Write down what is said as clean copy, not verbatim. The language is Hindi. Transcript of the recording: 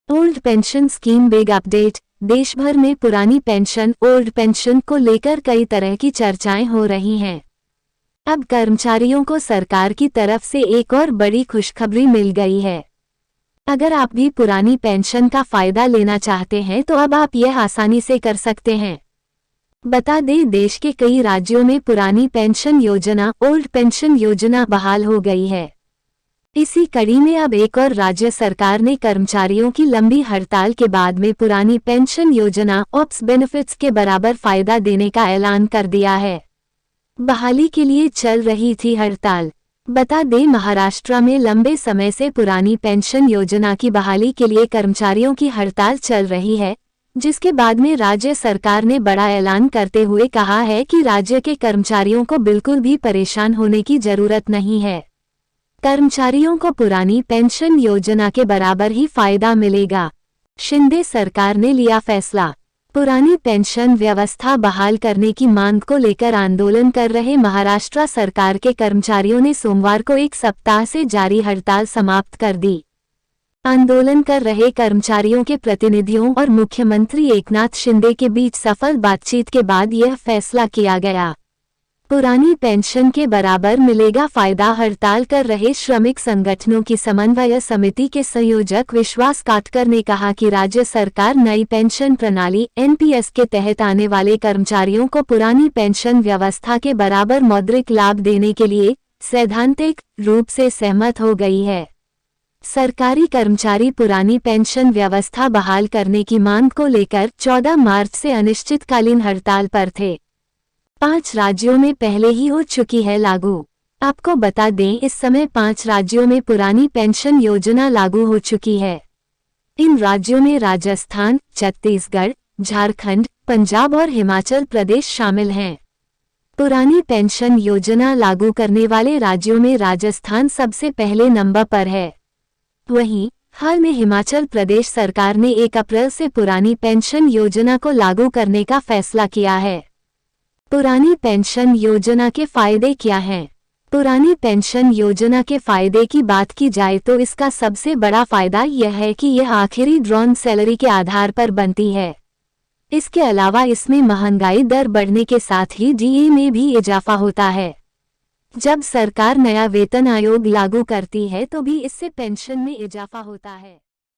Old pension scheme big update. देश भर में पुरानी पेंशन ओल्ड पेंशन को लेकर कई तरह की चर्चाएं हो रही हैं। अब कर्मचारियों को सरकार की तरफ से एक और बड़ी खुशखबरी मिल गई है। अगर आप भी पुरानी पेंशन का फायदा लेना चाहते हैं तो अब आप यह आसानी से कर सकते हैं। बता दें, देश के कई राज्यों में पुरानी पेंशन योजना ओल्ड पेंशन योजना बहाल हो गई है। इसी कड़ी में अब एक और राज्य सरकार ने कर्मचारियों की लंबी हड़ताल के बाद में पुरानी पेंशन योजना ऑप्स बेनिफिट्स के बराबर फायदा देने का ऐलान कर दिया है। बहाली के लिए चल रही थी हड़ताल। बता दें, महाराष्ट्र में लंबे समय से पुरानी पेंशन योजना की बहाली के लिए कर्मचारियों की हड़ताल चल रही है, जिसके बाद में राज्य सरकार ने बड़ा ऐलान करते हुए कहा है कि राज्य के कर्मचारियों को बिल्कुल भी परेशान होने की जरूरत नहीं है। कर्मचारियों को पुरानी पेंशन योजना के बराबर ही फायदा मिलेगा। शिंदे सरकार ने लिया फैसला। पुरानी पेंशन व्यवस्था बहाल करने की मांग को लेकर आंदोलन कर रहे महाराष्ट्र सरकार के कर्मचारियों ने सोमवार को एक सप्ताह से जारी हड़ताल समाप्त कर दी। आंदोलन कर रहे कर्मचारियों के प्रतिनिधियों और मुख्यमंत्री एकनाथ शिंदे के बीच सफल बातचीत के बाद यह फैसला किया गया। पुरानी पेंशन के बराबर मिलेगा फायदा। हड़ताल कर रहे श्रमिक संगठनों की समन्वय समिति के संयोजक विश्वास काटकर ने कहा कि राज्य सरकार नई पेंशन प्रणाली एनपीएस के तहत आने वाले कर्मचारियों को पुरानी पेंशन व्यवस्था के बराबर मौद्रिक लाभ देने के लिए सैद्धांतिक रूप से सहमत हो गई है। सरकारी कर्मचारी पुरानी पेंशन व्यवस्था बहाल करने की मांग को लेकर 14 मार्च से अनिश्चितकालीन हड़ताल पर थे। 5 राज्यों में पहले ही हो चुकी है लागू। आपको बता दें, इस समय 5 राज्यों में पुरानी पेंशन योजना लागू हो चुकी है। इन राज्यों में राजस्थान, छत्तीसगढ़, झारखंड, पंजाब और हिमाचल प्रदेश शामिल हैं। पुरानी पेंशन योजना लागू करने वाले राज्यों में राजस्थान सबसे पहले नंबर पर है। वहीं हाल में हिमाचल प्रदेश सरकार ने 1 अप्रैल से पुरानी पेंशन योजना को लागू करने का फैसला किया है। पुरानी पेंशन योजना के फायदे क्या हैं? पुरानी पेंशन योजना के फायदे की बात की जाए तो इसका सबसे बड़ा फायदा यह है कि यह आखिरी ड्रॉन सैलरी के आधार पर बनती है। इसके अलावा इसमें महंगाई दर बढ़ने के साथ ही डीए में भी इजाफा होता है। जब सरकार नया वेतन आयोग लागू करती है तो भी इससे पेंशन में इजाफा होता है।